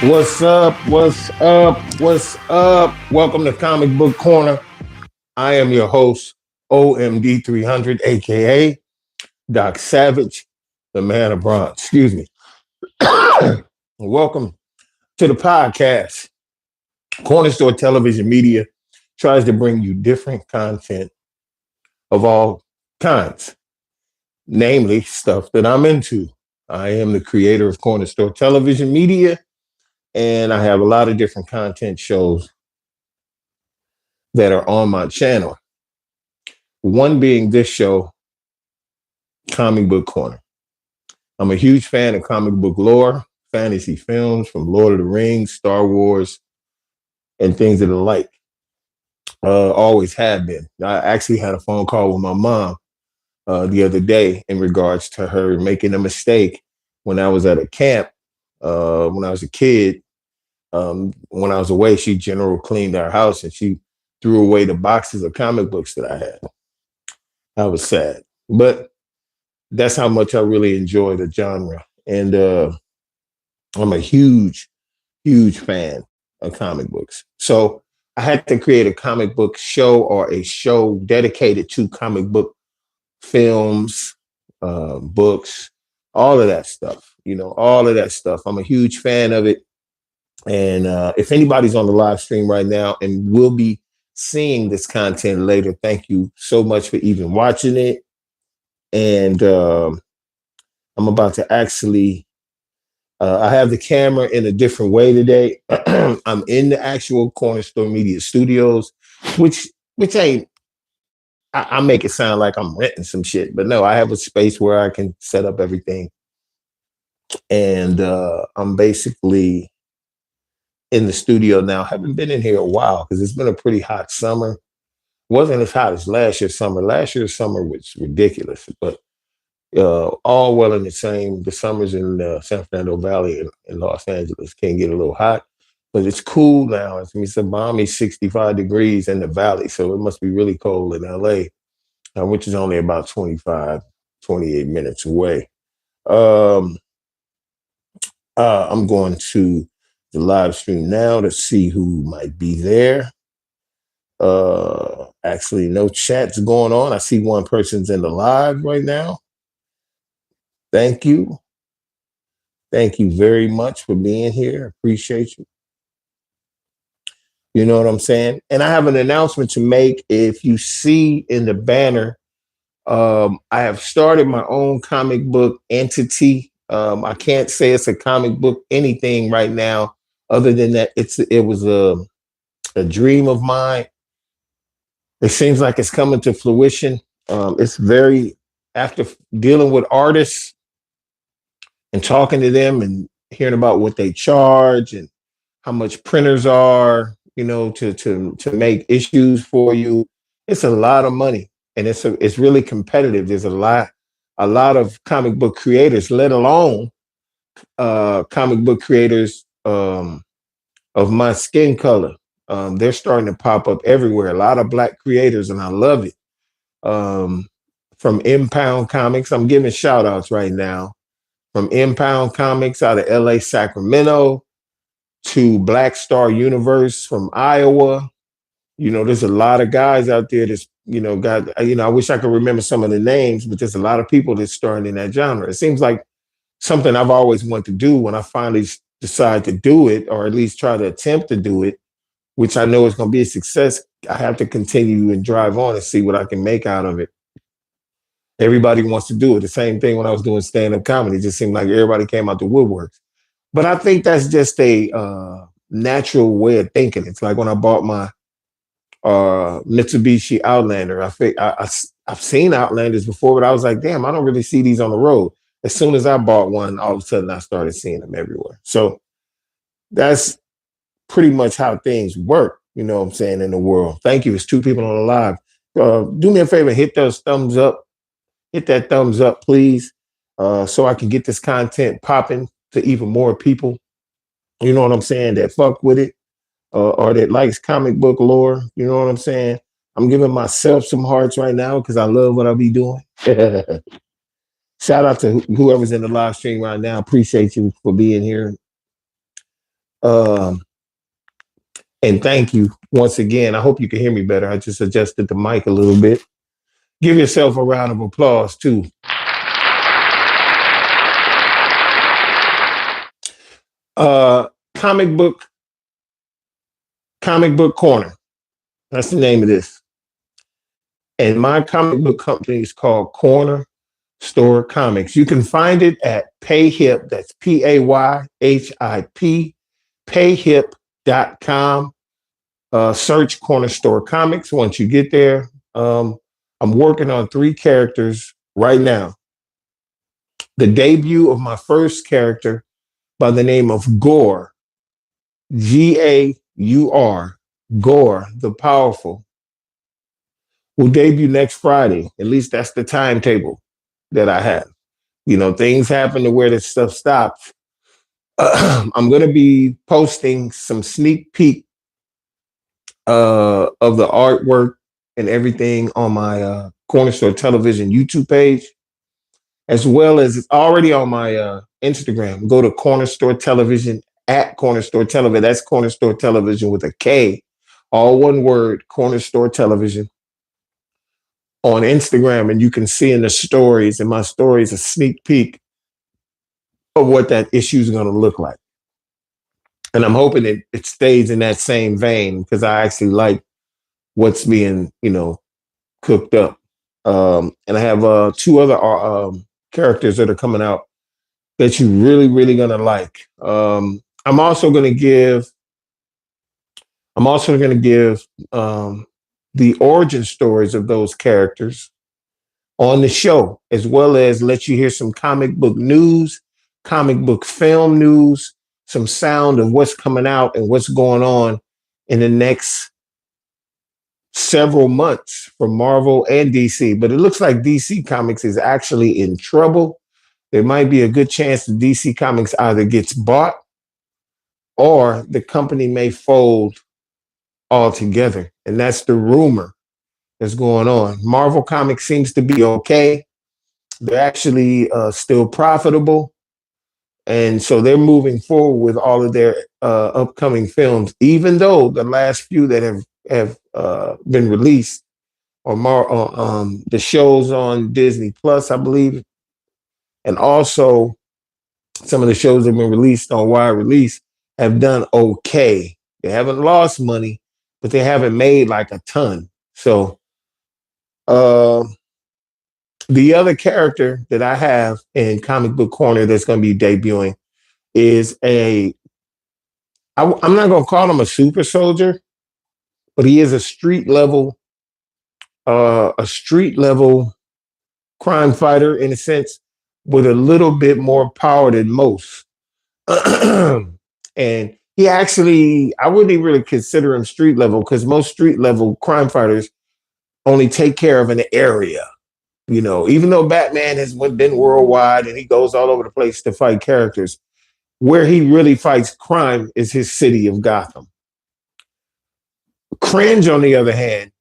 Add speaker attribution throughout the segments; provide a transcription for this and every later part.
Speaker 1: What's up? What's up? What's up? Welcome to Comic Book Corner. I am your host, OMD300, aka Doc Savage, the man of bronze. Excuse me. Welcome to the podcast. Corner Store Television Media tries to bring you different content of all kinds, namely stuff that I'm into. I am the creator of Corner Store Television Media, and I have a lot of different content shows that are on my channel. One being this show, Comic Book Corner. I'm a huge fan of comic book lore, fantasy films from Lord of the Rings, Star Wars, and things of the like. Always have been. I actually had a phone call with my mom the other day in regards to her making a mistake when I was at a camp when I was a kid. When I was away, she general cleaned our house and she threw away the boxes of comic books that I had. I was sad, but that's how much I really enjoy the genre. And I'm a huge, huge fan of comic books. So I had to create a comic book show or a show dedicated to comic book films, books, all of that stuff. All of that stuff. I'm a huge fan of it. And if anybody's on the live stream right now and will be seeing this content later, thank you so much for even watching it. And I'm about to actually, I have the camera in a different way today. I'm in the actual Corner Store Media Studios, which ain't, I make it sound like I'm renting some shit, but no, I have a space where I can set up everything. And I'm basically in the studio now. Haven't been in here a while because it's been a pretty hot summer. Wasn't as hot as last year's summer. Last year's summer was ridiculous, but all well in the summers in San Fernando Valley in Los Angeles can get a little hot, but it's cool now. It's a balmy 65 degrees in the valley, so it must be really cold in LA, which is only about 25, 28 minutes away. Um, I'm going to the live stream now to see who might be there. Actually, no chats going on. I see one person's in the live right now. Thank you. Thank you very much for being here. Appreciate you. You know what I'm saying? And I have an announcement to make. If you see in the banner, I have started my own comic book entity. I can't say it's a comic book anything right now, other than that it was a dream of mine. It seems like it's coming to fruition. It's very, after dealing with artists and talking to them and hearing about what they charge and how much printers are, to make issues for you. It's a lot of money, and it's really competitive. There's a lot of comic book creators, let alone comic book creators of my skin color. They're starting to pop up everywhere. A lot of Black creators, and I love it. From Impound Comics, I'm giving shout outs right now. From Impound Comics out of LA, Sacramento, to Black Star Universe from Iowa. There's a lot of guys out there that's, I wish I could remember some of the names, but there's a lot of people that's starting in that genre. It seems like something I've always wanted to do. When I finally decide to do it, or at least try to attempt to do it, which I know is going to be a success, I have to continue and drive on and see what I can make out of it. Everybody wants to do it. The same thing when I was doing stand-up comedy. It just seemed like everybody came out the woodworks. But I think that's just a natural way of thinking. It's like when I bought my Mitsubishi Outlander. I've seen Outlanders before, but I was like, damn, I don't really see these on the road. As soon as I bought one, all of a sudden I started seeing them everywhere. So that's pretty much how things work, you know what I'm saying, in the world. Thank you. It's two people on the live. Do me a favor, hit those thumbs up. Hit that thumbs up, please, so I can get this content popping to even more people. You know what I'm saying? That fuck with it, or that likes comic book lore. You know what I'm saying? I'm giving myself some hearts right now because I love what I'll be doing. Shout out to whoever's in the live stream right now. Appreciate you for being here. Um, and thank you once again. I hope you can hear me better. I just adjusted the mic a little bit. Give yourself a round of applause too. Uh, comic book, comic book corner. That's the name of this. And my comic book company is called Corner Store Comics. You can find it at PayHip. That's PAYHIP, payhip.com. Search Corner Store Comics. Once you get there, I'm working on 3 characters right now. The debut of my first character by the name of Gore, Gaur, Gore, the Powerful, will debut next Friday. At least that's the timetable that I have. You know, things happen to where this stuff stops. I'm going to be posting some sneak peek of the artwork and everything on my Corner Store Television YouTube page, as well as it's already on my Instagram. Go to Corner Store Television at Corner Store Television. That's Corner Store Television with a K, all one word, Corner Store Television on Instagram. And you can see in the stories, in my stories, a sneak peek of what that issue is going to look like. And I'm hoping it stays in that same vein because I actually like what's being, cooked up. And I have 2 other characters that are coming out that you really, really gonna like. I'm also gonna give the origin stories of those characters on the show, as well as let you hear some comic book news, comic book film news, some sound of what's coming out and what's going on in the next several months for Marvel and DC. But it looks like DC Comics is actually in trouble. There might be a good chance that DC Comics either gets bought or the company may fold altogether. And that's the rumor that's going on. Marvel Comics seems to be okay. They're actually still profitable. And so they're moving forward with all of their upcoming films, even though the last few that have been released or the shows on Disney Plus, I believe, and also some of the shows that have been released on wide release have done okay. They haven't lost money, but they haven't made like a ton. So the other character that I have in Comic Book Corner that's going to be debuting is I'm not going to call him a super soldier, but he is a street level crime fighter in a sense, with a little bit more power than most. And he actually, I wouldn't even really consider him street level because most street level crime fighters only take care of an area. Even though Batman has been worldwide and he goes all over the place to fight characters, where he really fights crime is his city of Gotham. Cringe, on the other hand,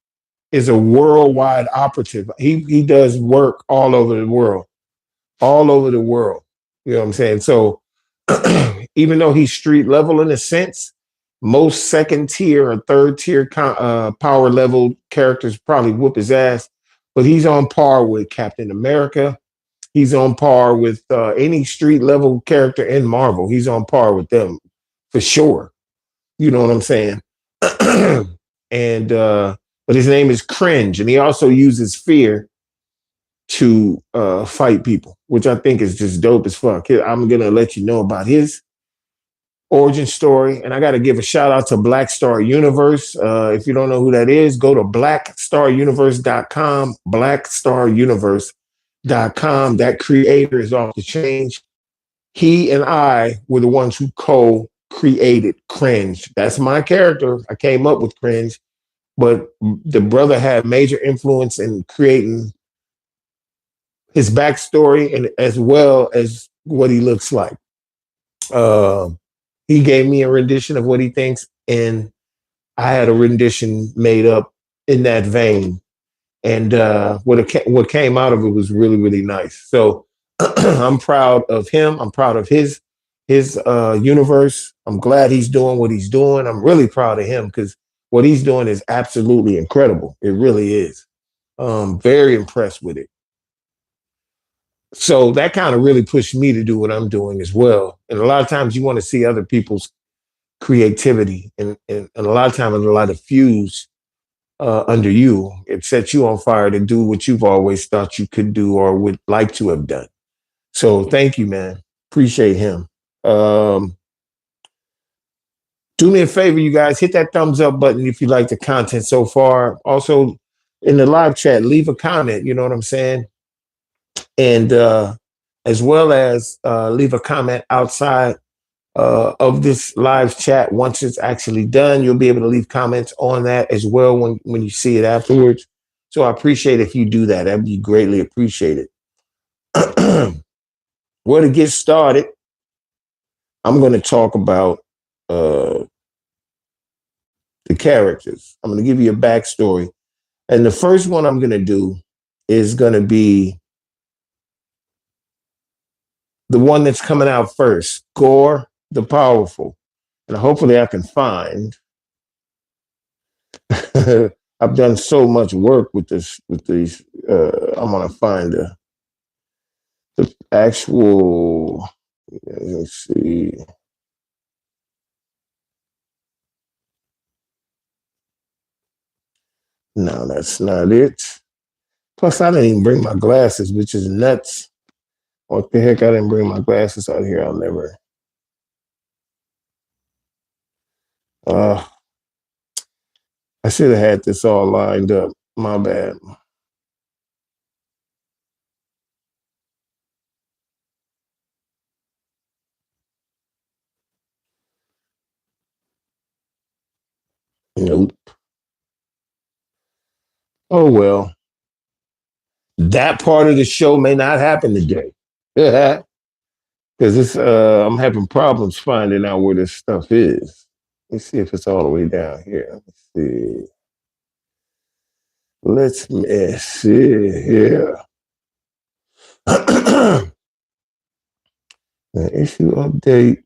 Speaker 1: is a worldwide operative. He does work all over the world. All over the world. You know what I'm saying? So even though he's street level in a sense, most second tier or third tier power level characters probably whoop his ass, but he's on par with Captain America. He's on par with any street level character in Marvel. He's on par with them for sure. You know what I'm saying? And but his name is Cringe, and he also uses fear to fight people, which I think is just dope as fuck. I'm gonna let you know about his origin story, and I got to give a shout out to Black Star Universe. If you don't know who that is, go to blackstaruniverse.com. Blackstaruniverse.com. That creator is off the chain. He and I were the ones who co-created Cringe. That's my character. I came up with Cringe, but the brother had major influence in creating his backstory and as well as what he looks like. He gave me a rendition of what he thinks, and I had a rendition made up in that vein. And what came out of it was really, really nice. So I'm proud of him. I'm proud of his his universe. I'm glad he's doing what he's doing. I'm really proud of him because what he's doing is absolutely incredible. It really is. Very impressed with it. So that kind of really pushed me to do what I'm doing as well. And a lot of times you want to see other people's creativity, and a lot of times a lot of fuse under you. It sets you on fire to do what you've always thought you could do or would like to have done. So thank you, man. Appreciate him. Um, do me a favor, you guys, hit that thumbs up button if you like the content so far. Also, in the live chat, leave a comment. You know what I'm saying? And as well as leave a comment outside of this live chat. Once it's actually done, you'll be able to leave comments on that as well when you see it afterwards. So I appreciate if you do that. That'd be greatly appreciated. Well, to get started, I'm going to talk about the characters. I'm going to give you a backstory. And the first one I'm going to do is going to be the one that's coming out first, Gore the Powerful. And hopefully I can find. I've done so much work with this, with these. I'm going to find the actual, let's see. No, that's not it. Plus, I didn't even bring my glasses, which is nuts. What the heck? I didn't bring my glasses out here. I'll never. Uh, I should have had this all lined up. My bad. Nope. Oh well. That part of the show may not happen today. Because it's I'm having problems finding out where this stuff is. Let's see if it's all the way down here. Let's see. Let's see here. The issue update.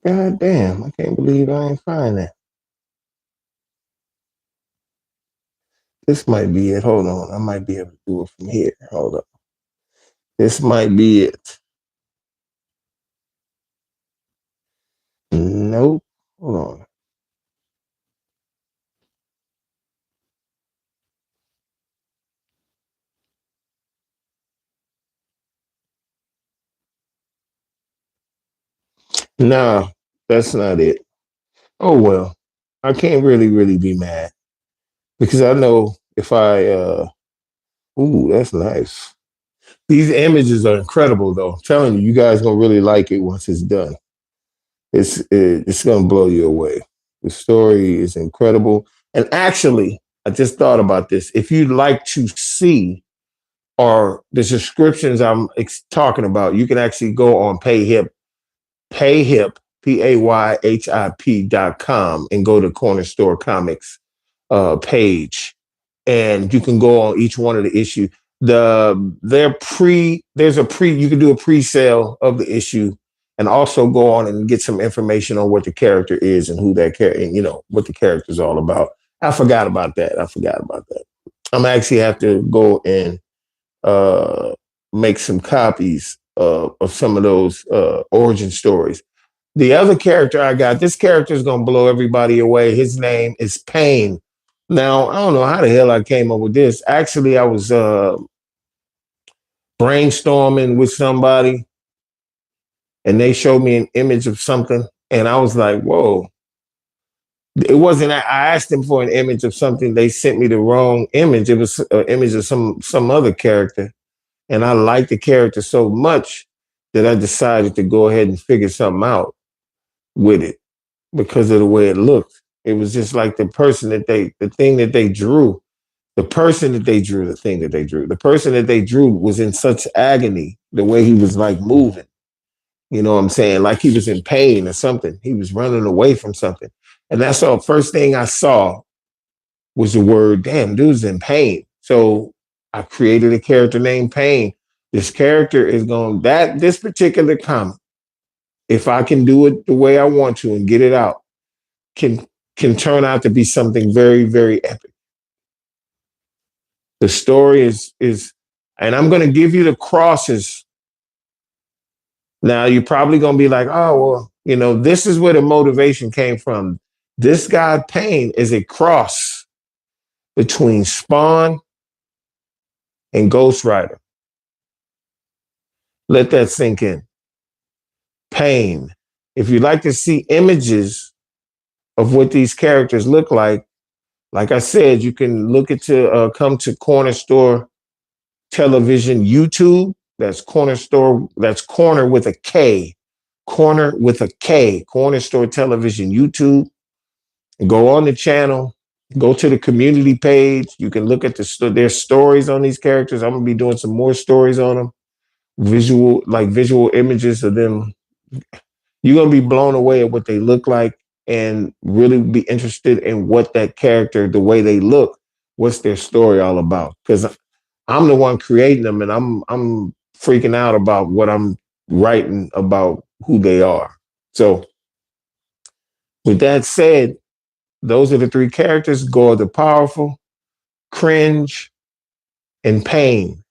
Speaker 1: God damn, I can't believe I ain't find that. This might be it. Hold on. I might be able to do it from here. Hold up. This might be it. Nope. Hold on. Nah, that's not it. Oh well. I can't really be mad. Because I know if I ooh, that's nice. These images are incredible though. I'm telling you, you guys gonna really like it once it's done. It's gonna blow you away. The story is incredible. And actually, I just thought about this. If you'd like to see or the subscriptions I'm talking about, you can actually go on payhip, payhip.com and go to Corner Store Comics page, and you can go on each one of the issues. There's a pre you can do a pre-sale of the issue and also go on and get some information on what the character is and who that character, you know, what the character is all about. I forgot about that. I'm actually have to go and uh, make some copies of some of those origin stories. The other character I got, this character is gonna blow everybody away. His name is Pain. Now I don't know how the hell I came up with this. Actually, I was brainstorming with somebody, and they showed me an image of something, and I was like, "Whoa!" It wasn't. I asked them for an image of something. They sent me the wrong image. It was an image of some other character, and I liked the character so much that I decided to go ahead and figure something out with it because of the way it looked. It was just like the thing that they drew, the person that they drew, the thing that they drew, the person that they drew was in such agony, the way he was like moving. You know what I'm saying? Like he was in pain or something. He was running away from something. And that's the first thing I saw was the word, damn, dude's in pain. So I created a character named Pain. This character is going, that this particular comic, if I can do it the way I want to and get it out, can can turn out to be something very, very epic. The story is, and I'm going to give you the crosses. Now you're probably going to be like, oh well, this is where the motivation came from. This guy Pain is a cross between Spawn and Ghost Rider. Let that sink in. Pain. If you'd like to see images of what these characters look like I said, you can come to Corner Store Television YouTube. That's Corner Store. That's Corner with a K. Corner with a K. Corner Store Television YouTube. Go on the channel. Go to the community page. You can look at their stories on these characters. I'm gonna be doing some more stories on them. Visual images of them. You're gonna be blown away at what they look like and really be interested in what that character, the way they look, what's their story all about. Because I'm the one creating them, and I'm freaking out about what I'm writing about who they are. So, with that said, those are the three characters: Gore the Powerful, Cringe, and Pain.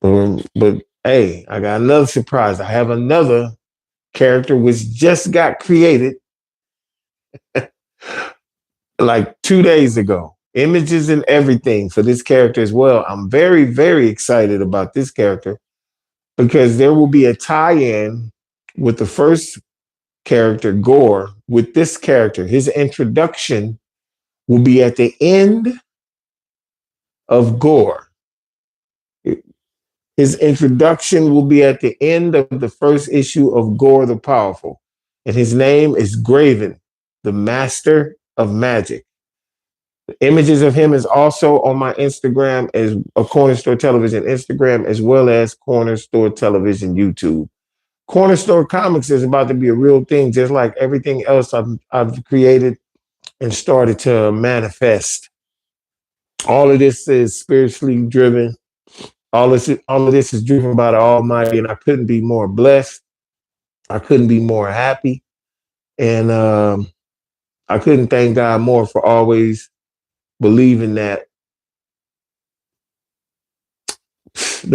Speaker 1: But hey, I got another surprise. I have another character which just got created like 2 days ago. Images and everything for this character as well. I'm very, very excited about this character because there will be a tie-in with the first character, Gore, with this character. His introduction will be at the end of Gore. His introduction will be at the end of the first issue of Gore the Powerful. And his name is Graven, the Master of Magic. The images of him is also on my Instagram, as a Corner Store Television Instagram, as well as Corner Store Television YouTube. Corner Store Comics is about to be a real thing, just like everything else I've created and started to manifest. All of this is spiritually driven. All of this is driven by the Almighty, and I couldn't be more blessed. I couldn't be more happy, and I couldn't thank God more for always believing that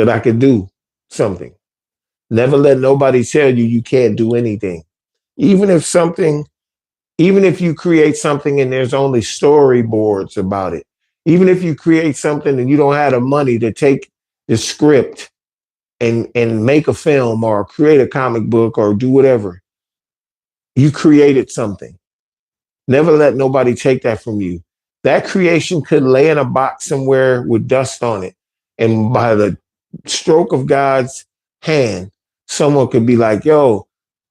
Speaker 1: I could do something. Never let nobody tell you can't do anything. Even if you create something and there's only storyboards about it, even if you create something and you don't have the money to take the script and make a film or create a comic book or do whatever, you created something. Never let nobody take that from you. That creation could lay in a box somewhere with dust on it. And by the stroke of God's hand, someone could be like, yo,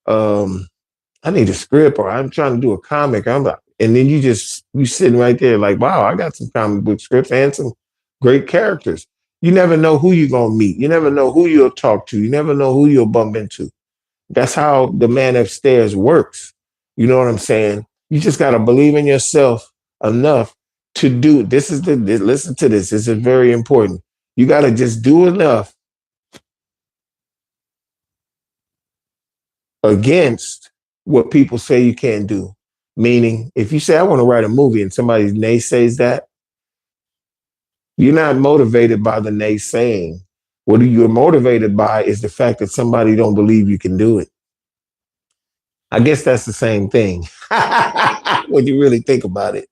Speaker 1: I need a script, or I'm trying to do a comic. And then you sitting right there like, wow, I got some comic book scripts and some great characters. You never know who you're going to meet. You never know who you'll talk to. You never know who you'll bump into. That's how the man upstairs works. You know what I'm saying? You just got to believe in yourself enough to do. Listen to this. This is very important. You got to just do enough against what people say you can't do. Meaning, if you say, I want to write a movie and somebody naysays that, you're not motivated by the naysaying. What you're motivated by is the fact that somebody don't believe you can do it. I guess that's the same thing when you really think about it.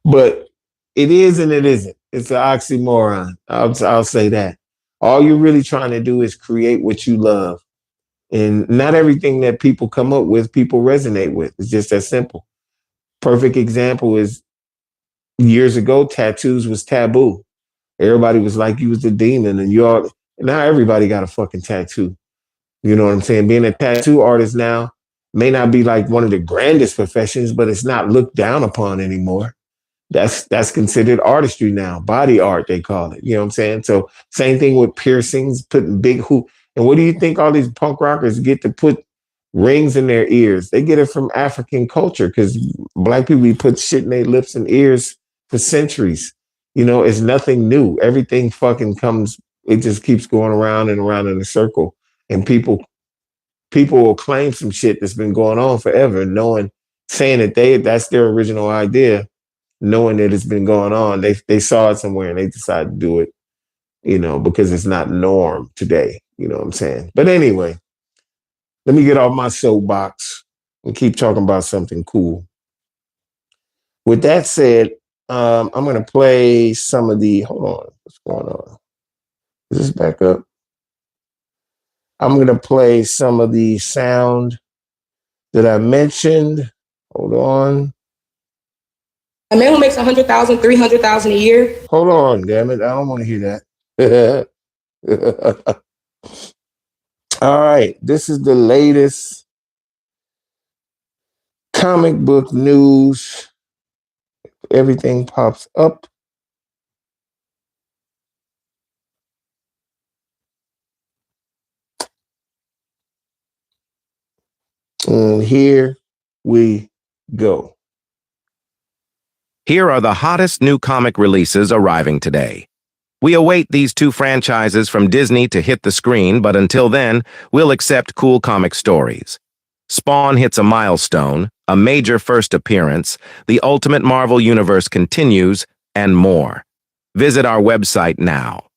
Speaker 1: But it is and it isn't. It's an oxymoron. I'll say that. All you're really trying to do is create what you love. And not everything that people come up with, people resonate with. It's just that simple. Perfect example is years ago, tattoos was taboo. Everybody was like you was the demon, and now everybody got a fucking tattoo. You know what I'm saying? Being a tattoo artist now may not be like one of the grandest professions, but it's not looked down upon anymore. That's considered artistry now. Body art, they call it. You know what I'm saying? So same thing with piercings, putting big hoop. And what do you think all these punk rockers get to put rings in their ears? They get it from African culture because black people put shit in their lips and ears for centuries. It's nothing new. Everything fucking comes. It just keeps going around and around in a circle, and people will claim some shit that's been going on forever, saying that that's their original idea, knowing that it's been going on. They saw it somewhere and they decided to do it, because it's not norm today. You know what I'm saying? But anyway, let me get off my soapbox and keep talking about something cool. With that said, I'm going to play some of the. Hold on, what's going on? Is this back up? I'm going to play some of the sound that I mentioned. Hold on.
Speaker 2: A man who makes 100,000, 300,000 a year.
Speaker 1: Hold on, damn it! I don't want to hear that. All right, this is the latest comic book news. Everything pops up. And here we go.
Speaker 3: Here are the hottest new comic releases arriving today. We await these two franchises from Disney to hit the screen, but until then, we'll accept cool comic stories. Spawn hits a milestone, a major first appearance, the Ultimate Marvel Universe continues, and more. Visit our website now.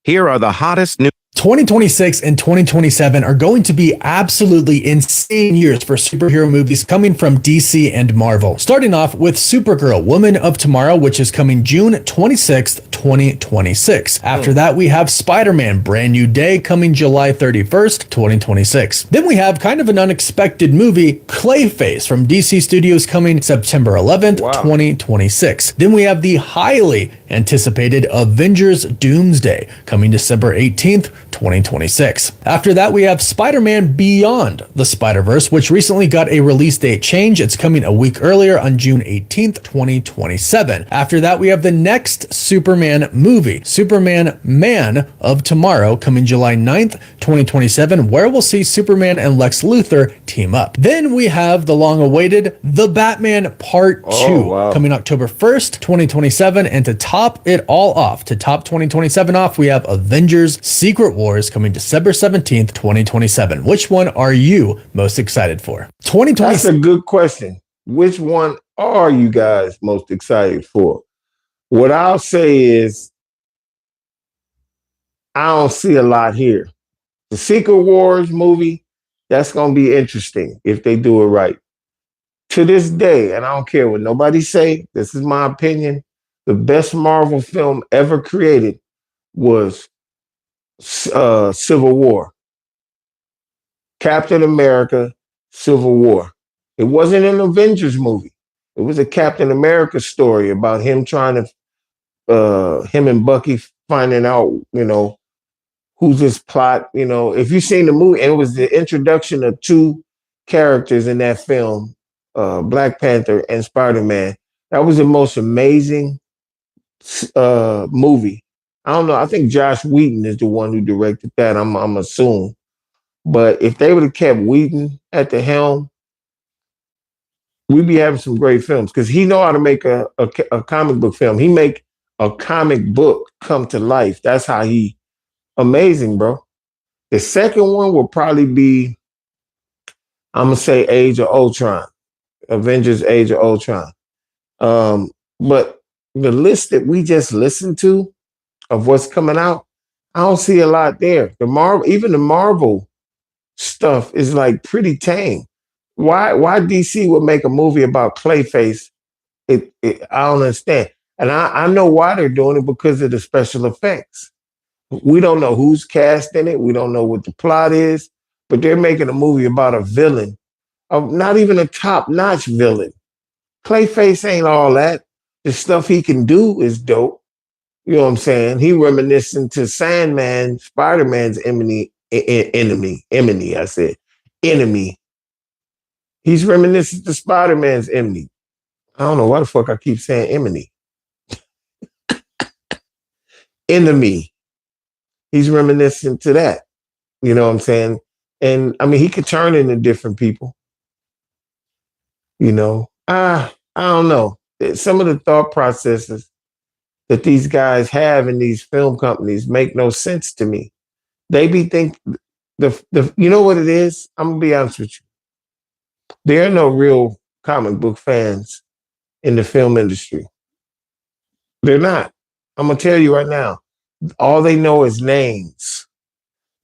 Speaker 3: Here are the hottest new
Speaker 4: 2026 and 2027 are going to be absolutely insane years for superhero movies coming from DC and Marvel. Starting off with Supergirl, Woman of Tomorrow, which is coming June 26th, 2026. After that, we have Spider-Man, Brand New Day, coming July 31st, 2026. Then we have kind of an unexpected movie, Clayface, from DC Studios, coming September 11th, 2026. Then we have the highly anticipated Avengers Doomsday, coming December 18th, 2026. After that, we have Spider-Man Beyond the Spider-Verse, which recently got a release date change. It's coming a week earlier on June 18th, 2027. After that, we have the next Superman movie, Superman Man of Tomorrow, coming July 9th, 2027, where we'll see Superman and Lex Luthor team up. Then we have the long-awaited The Batman Part 2, coming October 1st, 2027, and to top it all off, to top 2027 off, we have Avengers Secret Wars, coming December 17th, 2027. Which one are you most excited for? 2020.
Speaker 1: That's a good question. Which one are you guys most excited for? What I'll say is, I don't see a lot here. The Secret Wars movie, that's going to be interesting if they do it right. To this day, and I don't care what nobody say, this is my opinion, the best Marvel film ever created was Civil War. Captain America, Civil War. It wasn't an Avengers movie. It was a Captain America story about him trying to, him and Bucky finding out, who's this plot. If you've seen the movie, and it was the introduction of two characters in that film, Black Panther and Spider-Man. That was the most amazing movie. I don't know. I think Josh Whedon is the one who directed that. I'm assuming. But if they would have kept Whedon at the helm, we'd be having some great films, because he know how to make a comic book film. He make a comic book come to life. That's how he amazing, bro. The second one will probably be, I'm gonna say, Age of Ultron, Avengers: Age of Ultron. But the list that we just listened to of what's coming out, I don't see a lot there. Even the Marvel stuff is like pretty tame. Why DC would make a movie about Clayface? I don't understand. And I know why they're doing it, because of the special effects. We don't know who's cast in it. We don't know what the plot is, but they're making a movie about a villain, not even a top-notch villain. Clayface ain't all that. The stuff he can do is dope. You know what I'm saying? He reminiscent to Sandman, Spider-Man's enemy. He's reminiscent to Spider-Man's enemy. I don't know why the fuck I keep saying enemy. He's reminiscent to that. You know what I'm saying? And I mean, he could turn into different people. I don't know. some of the thought processes that these guys have in these film companies make no sense to me. They be think the you know what it is? I'm gonna be honest with you. There are no real comic book fans in the film industry. They're not. I'm gonna tell you right now. All they know is names.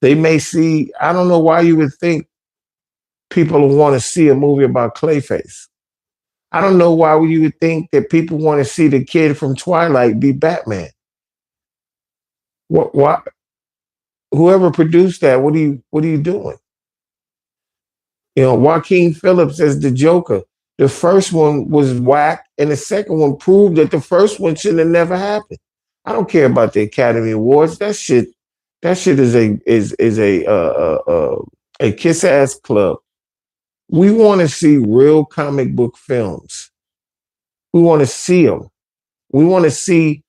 Speaker 1: They may see. I don't know why you would think people want to see a movie about Clayface. I don't know why you would think that people want to see the kid from Twilight be Batman. What? Whoever produced that, what are you doing? You know, Joaquin Phillips as the Joker. The first one was whack, and the second one proved that the first one should have never happened. I don't care about the Academy Awards. That shit is a kiss ass club. We want to see real comic book films. We want to see them. We want to see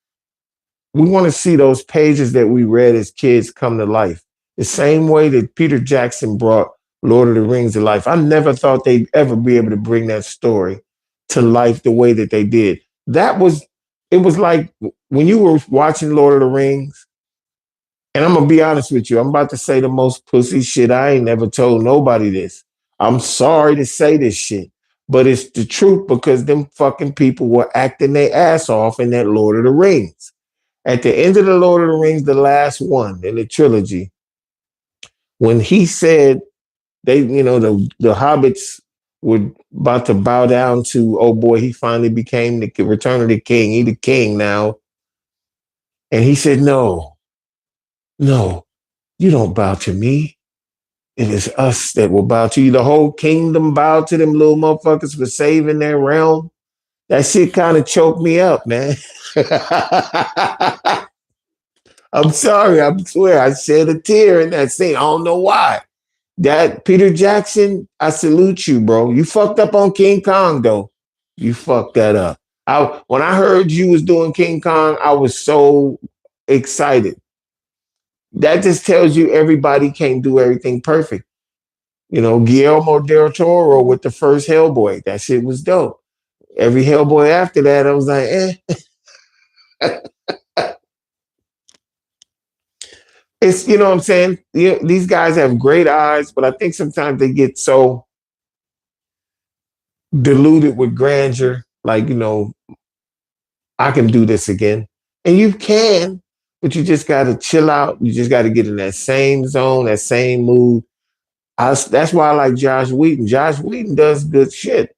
Speaker 1: those pages that we read as kids come to life. The same way that Peter Jackson brought Lord of the Rings to life. I never thought they'd ever be able to bring that story to life the way that they did. It was like when you were watching Lord of the Rings, and I'm gonna be honest with you, I'm about to say the most pussy shit. I ain't never told nobody this. I'm sorry to say this shit, but it's the truth because them fucking people were acting their ass off in that Lord of the Rings. At the end of the Lord of the Rings, the last one in the trilogy, when he said the hobbits were about to bow down to, oh boy, he finally became the Return of the King. He the king now. And he said, no, you don't bow to me. It is us that will bow to you. The whole kingdom bowed to them little motherfuckers for saving their realm. That shit kind of choked me up, man. I'm sorry. I swear I shed a tear in that scene. I don't know why. That Peter Jackson, I salute you, bro. You fucked up on King Kong, though. You fucked that up. When I heard you was doing King Kong, I was so excited. That just tells you everybody can't do everything perfect. You know, Guillermo del Toro with the first Hellboy, that shit was dope. Every Hellboy after that, I was like, It's, you know what I'm saying? These guys have great eyes, but I think sometimes they get so diluted with grandeur. Like, I can do this again. And you can, but you just got to chill out. You just got to get in that same zone, that same mood. That's why I like Josh Whedon. Josh Whedon does good shit.